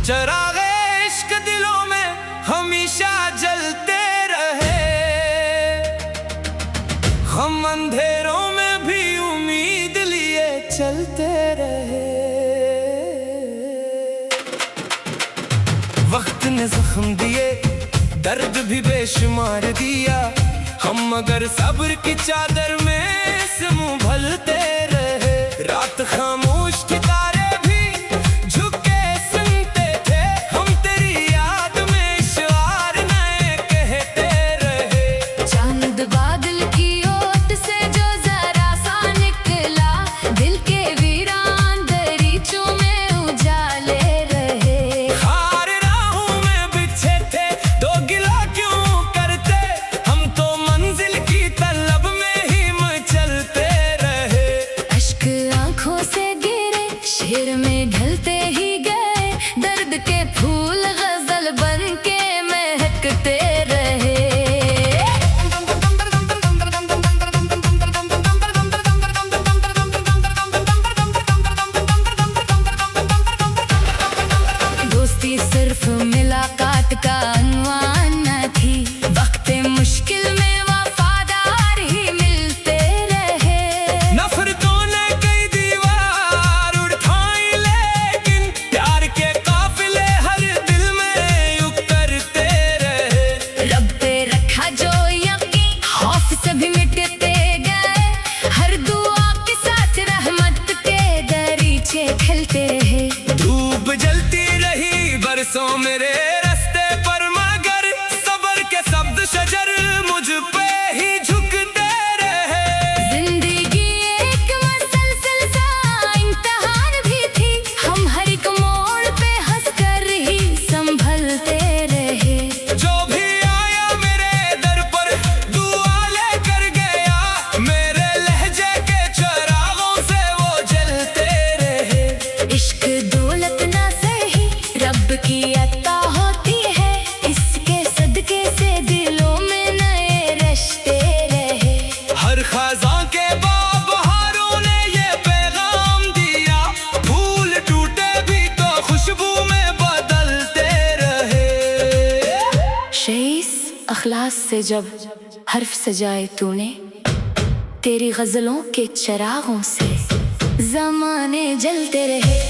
चरागे इश्क दिलों में हमेशा जलते रहे, हम अंधेरों में भी उम्मीद लिए चलते रहे। वक्त ने जख्म दिए, दर्द भी बेशुमार दिया, हम मगर सब्र की चादर में से मुंह भलते रहे। रात खामोश थी, तारे भी झुके सुनते थे, हम तेरी याद में इशार नए कहते रहे। चांद बादल की ओट से जो जरा सा निकला, दिल के वीरान दरीचों में उजाले रहे। खार राहों में बिछे थे, दो गिला क्यों करते, हम तो मंजिल की तलब में ही मचलते रहे। अश्क आंखों से गिरे, शेर में ढलते ही गए, दर्द के फूल गजल बन के महकते रहे। दोस्ती सिर्फ मुलाकात का अनवान न थी, वक्त मुश्किल में वफादार ही मिलते रहे। नफरतों ने कई दीवार उठाई, लेकिन प्यार के काफिले हर दिल में उतरते रहे। रब पे रखा जो यकीन, खौफ से भी मिटते गए, हर दुआ के साथ रहमत के दरीचे खिलते हैं। धूप जलती रही बरसों मेरे रास्ते पर, मगर सबर के शब्द शजर मुझ पे ही झुकते रहे। जिंदगी एक मसलसल सा इम्तिहान भी थी, हम हर एक मोड़ पे हंस कर ही संभलते रहे। जो भी आया मेरे दर पर दुआ लेकर गया, मेरे लहजे के चरागों से वो जलते रहे। इश्क दौलत ना सही, रब की अता होती है, इसके सदके से दिलों में नए रिश्ते रहे। हर खज़ां के बहारों ने ये पैगाम दिया, फूल टूटे भी तो खुशबू में बदलते रहे। शेइस अखलास से जब हर्फ सजाए तूने, तेरी गजलों के चरागों से ज़माने जलते रहे।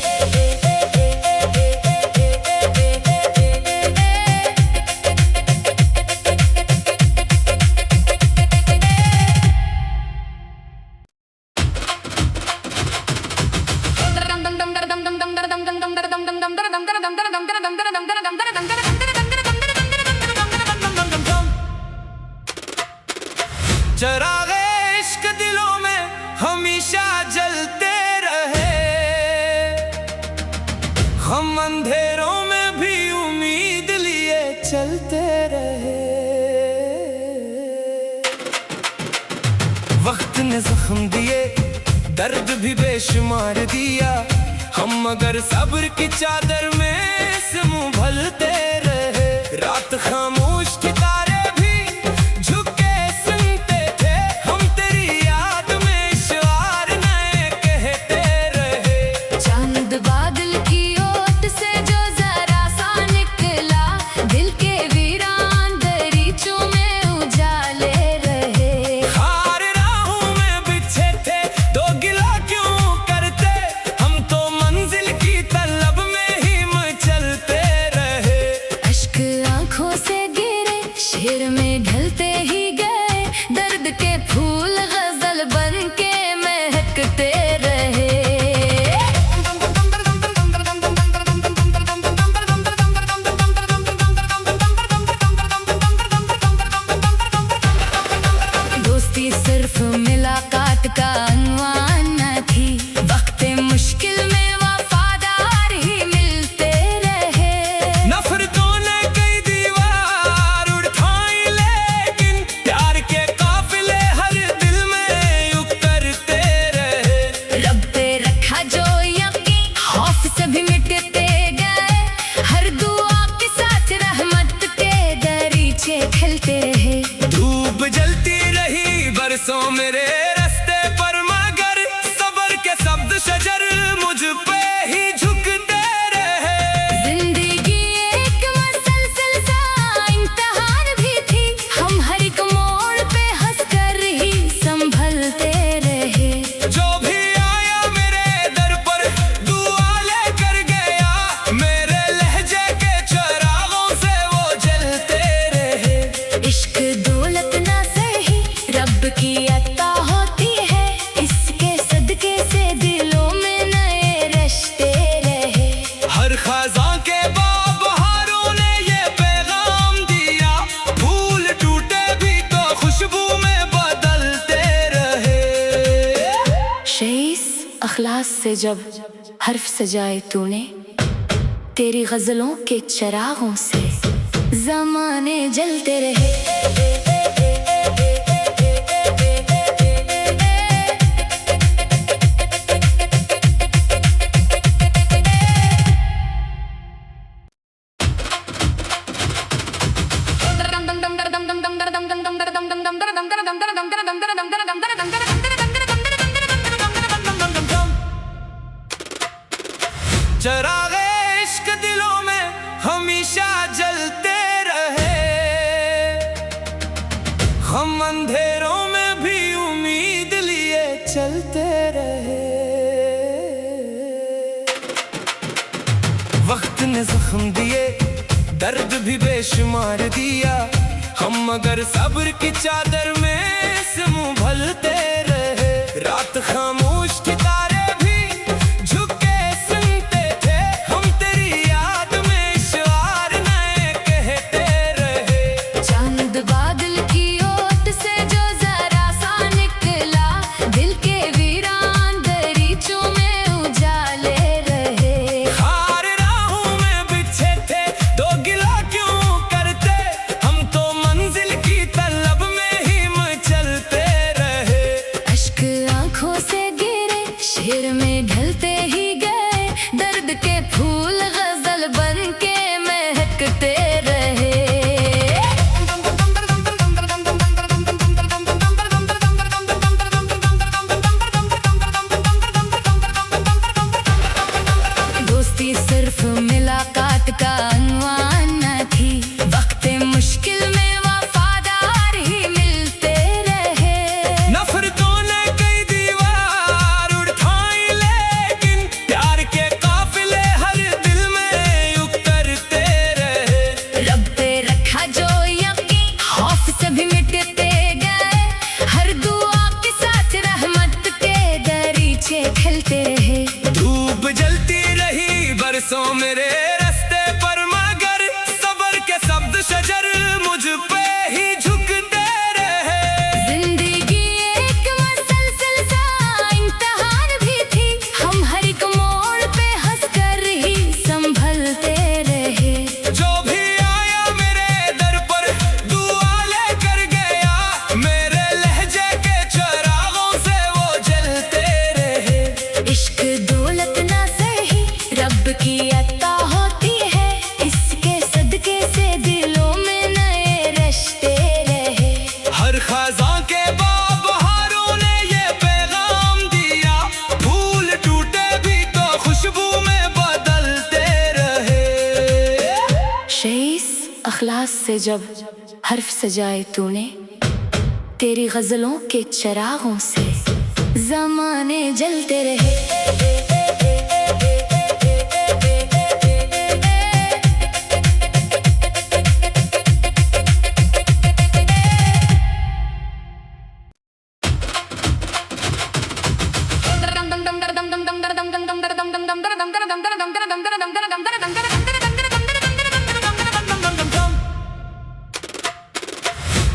चरागे इश्क दिलों में हमेशा जलते रहे, हम अंधेरों में भी उम्मीद लिए चलते रहे। वक्त ने जख्म दिए, दर्द भी बेशुमार दिया, हम मगर सब्र की चादर में से मुंह भलते रहे। रात खामोश थी, तारे भी झुके सुनते थे, हम तेरी याद में इशार नए कहते रहे। चांद बादल की ओट से जो जरा सा निकला, दिल के वीरान दरीचों में उजाले रहे। खार राहों में बिछे थे, दो गिला क्यों करते, हम तो मंजिल की तलब में ही मचलते रहे। अश्क आंखों से गिरे, शेर में ढलते ही गए, दर्द के फूल गजल बन के महकते रहे। दोस्ती सिर्फ मुलाकात का अनवान न थी, वक्त मुश्किल में वफादार ही मिलते रहे। नफरतों ने कई दीवार उठाई, लेकिन प्यार के काफिले हर दिल में उतरते रहे। रब पे रखा जो यकीन, खौफ से भी मिटते गए, हर दुआ के साथ रहमत के दरीचे खिलते हैं। धूप जलती रही बरसों मेरे रास्ते इखलास से जब हर्फ सजाए तूने, तेरी गजलों के चरागों से ज़माने जलते रहे। चरागे इश्क दिलों में हमेशा जलते रहे, हम अंधेरों में भी उम्मीद लिए चलते रहे। वक्त ने जख्म दिए, दर्द भी बेशुमार दिया, हम मगर सब्र की चादर में से मुंह भलते रहे। रात खामोश थी, तारे भी झुके सुनते थे, हम तेरी याद में इशार नए कहते रहे। चांद बादल की ओट से जो जरा सा निकला, दिल के वीरान दरीचों में उजाले रहे। हार राहों में बिछे थे, दो गिला क्यों करते, हम तो मंजिल की तलब में ही मचलते रहे। अश्क आंखों से गिरे, शेर में ढलते ही गए, दर्द के फूल गजल बन के महकते रहे। दोस्ती सिर्फ मुलाकात का अनवान न थी, वक्त मुश्किल में वफादार ही मिलते रहे। नफरतों ने कई दीवार उठाई, लेकिन प्यार के काफिले हर दिल में उतरते रहे। रब पे रखा जो यकीन, खौफ से भी मिटते गए, हर दुआ के साथ रहमत के दरीचे खिलते रहे। धूप जलती रही बरसों मेरे रास्ते पर, मगर सबर के शब्द शजर मुझ पे ही झुकते रहे। जिंदगी एक मसलसल सा इम्तिहान भी थी, हम हर एक मोड़ पे हंसकर ही संभलते रहे। जो भी आया मेरे दर पर दुआ लेकर गया, मेरे लहजे के चरागों से वो जलते रहे। इश्क दौलत ना सही, रब की अता होती है, इसके सदके से दिलों में नए रिश्ते रहे। हर खज़ां के बाबहारों ने ये पैगाम दिया, फूल टूटे भी तो खुशबू में बदलते रहे। शेइस अखलास से जब हर्फ सजाए तूने, तेरी गजलों के चरागों से ज़माने जलते रहे।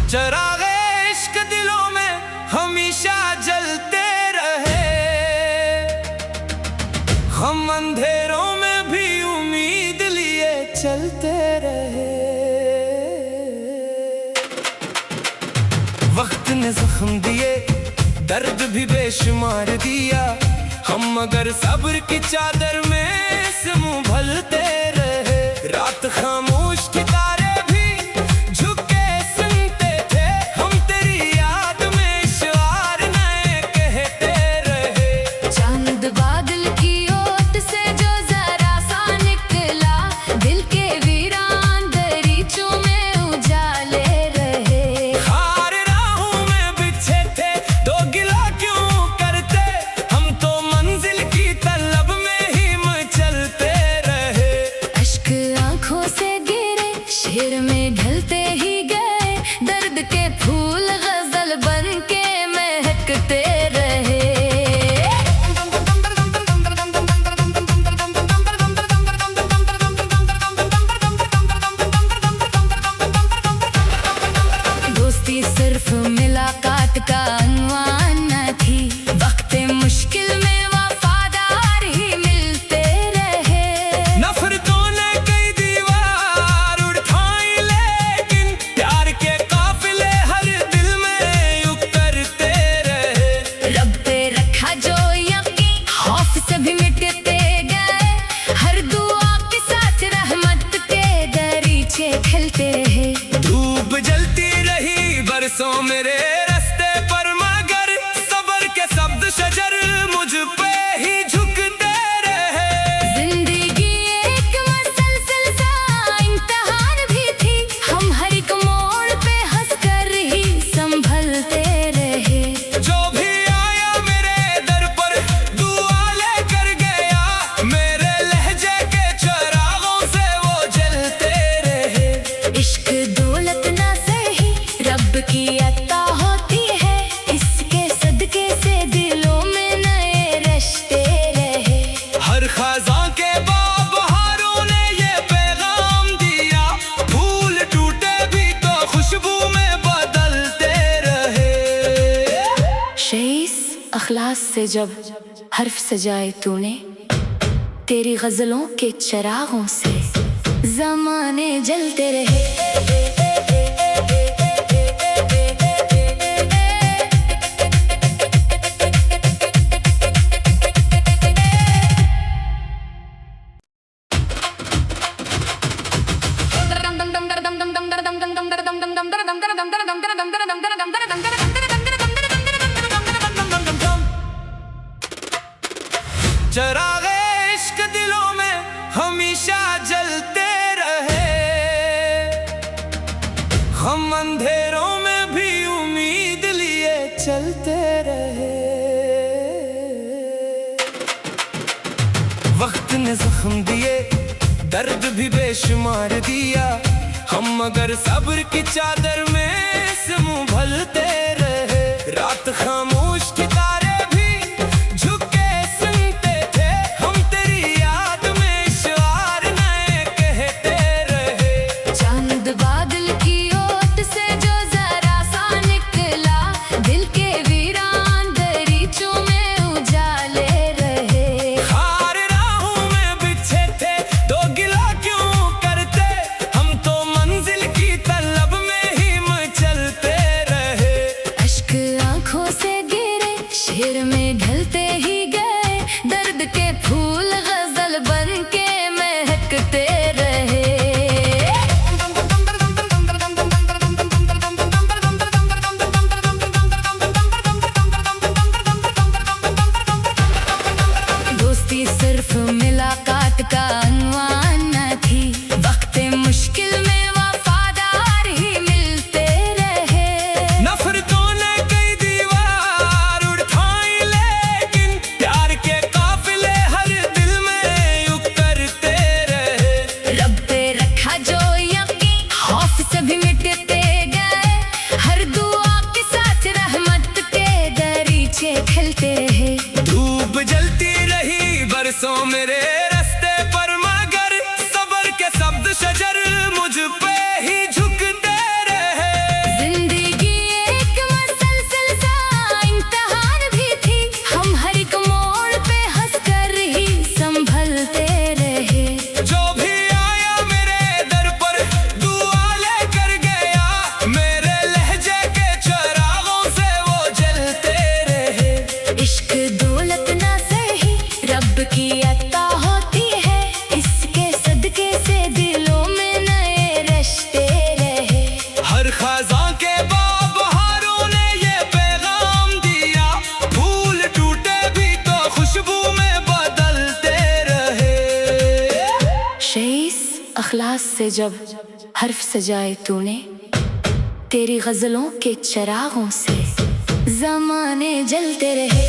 चरागे इश्क दिलों में हमेशा जलते रहे, हम अंधेरों में भी उम्मीद लिए चलते रहे। वक्त ने जख्म दिए, दर्द भी बेशुमार दिया, हम मगर सब्र की चादर में से मुंह भलते रहे। रात खामोश थी, तारे भी झुके सुनते थे, हम तेरी याद में इशार नए कहते रहे। चांद बादल की ओट से जो जरा सा निकला, दिल के वीरान दरीचों में उजाले रहे। हार राहों में बिछे थे, दो गिला क्यों करते, हम तो मंजिल की तलब में ही मचलते रहे। अश्क आंखों से गिरे, शेर में ढलते ही गए, दर्द के फूल गजल बन के महकते रहे। दोस्ती सिर्फ मुलाकात का अनवान न थी, वक्त मुश्किल में वफादार खिलते हैं। धूप जलती रही बरसों मेरे रास्ते पर, मगर सबर के शब्द शजर मुझ पे ही झुकते रहे। जिंदगी एक मसलसल सा इम्तिहान भी थी, हम हर एक मोड़ पे हंस कर ही संभलते रहे। जो भी आया मेरे दर पर दुआ लेकर गया, मेरे लहजे के चिरागों से वो जलते रहे। इश्क दौलत ना सही रब की अता होती है, इसके सदके से दिलों में नए रिश्ते रहे। हर खज़ां के बहारों ने ये पैगाम दिया, फूल टूटे भी तो खुशबू में बदलते रहे। शेइस अखलास से जब हर्फ सजाए तूने, तेरी गजलों के चिरागों से ज़माने जलते रहे। चिरागे इश्क दिलों में हमेशा जलते रहे, हम अंधेरों में भी उम्मीद लिए चलते रहे। वक्त ने जख्म दिए, दर्द भी बेशुमार दिया, हम मगर सब्र की चादर में से मुंह भलते रहे। रात खामोश थी, तारे भी झुके सुनते थे, हम तेरी याद में इशार नए कहते रहे। चांद बादल की ओट से जो जरा सा निकला, दिल के वीरान दरीचों में उजाले रहे। खार राहों में बिछे थे, दो गिला क्यों करते, हम तो मंजिल की तलब में ही मचलते रहे। अश्क आंखों से गिरे, शेर में ढलते ही गए, दर्द के फूल गजल बन के महकते रहे। दोस्ती सिर्फ मुलाकात का अनवान न थी, वक्त मुश्किल में वफादार ही मिलते रहे। नफरतों ने कई दीवार उठाई, लेकिन प्यार के काफिले हर दिल में उतरते रहे। रब पे रखा जो यकीन, खौफ सभी मिटते गए, हर दुआ के साथ रहमत के दरीचे खिलते हैं। धूप जलती रही बरसों मेरे रास्ते पर, मगर सबर के शब्द शजर मुझ पे ही झुकते रहे। जिंदगी एक मसलसल सा इम्तिहान भी थी, हम हर एक मोड़ पे हंस कर ही संभलते रहे। जो भी आया मेरे दर पर दुआ लेकर गया, मेरे लहजे के चिरागों से वो जलते रहे। इश्क दौलत ना सही रब की अता होती है, इसके सदके से दिलों में नए रिश्ते रहे। हर खज़ां के बहारों ने ये पैगाम दिया, फूल टूटे भी तो खुशबू में बदलते रहे। शेइस अखलास से जब हर्फ सजाए तूने, तेरी गजलों के चिरागों से ज़माने जलते रहे।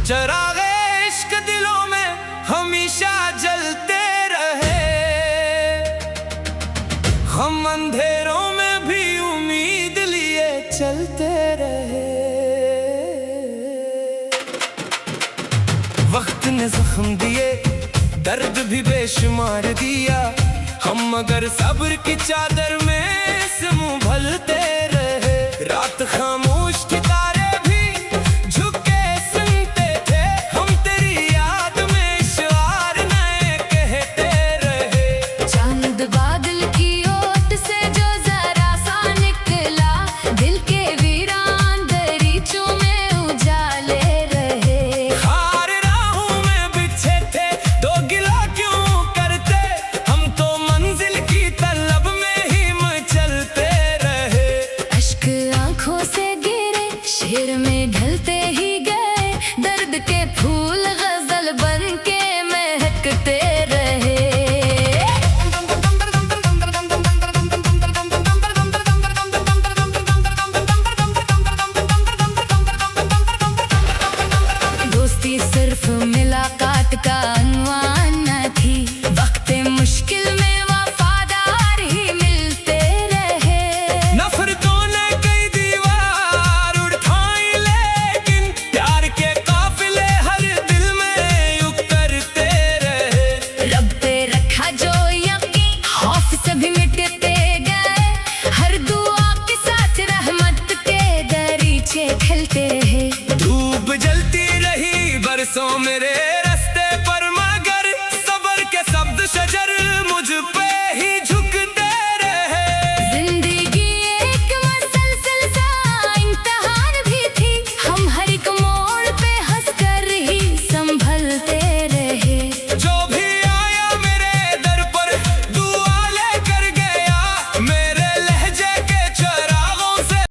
चिरागे इश्क दिलों में हमेशा जलते रहे, हम अंधेरों में भी उम्मीद लिए चलते रहे। वक्त ने जख्म दिए, दर्द भी बेशुमार दिया, हम मगर सब्र की चादर में से मुंह भलते रहे। रात खामोश थी, तारे भी झुके के फूल गजल बन के महकते रहे। दोस्ती सिर्फ मुलाकात का अनुमान न थी, वक्त मुश्किल में वफादार ही मिलते रहे। नफरतों ने कई दीवार उठाई, लेकिन प्यार के काफिले हर दिल में उतरते रहे। रब पे रखा जो यकीन, खौफ सभी मिटते गए। हर दुआ के साथ रहमत के दरीचे खिलते हैं। धूप जलती रही बरसों मेरे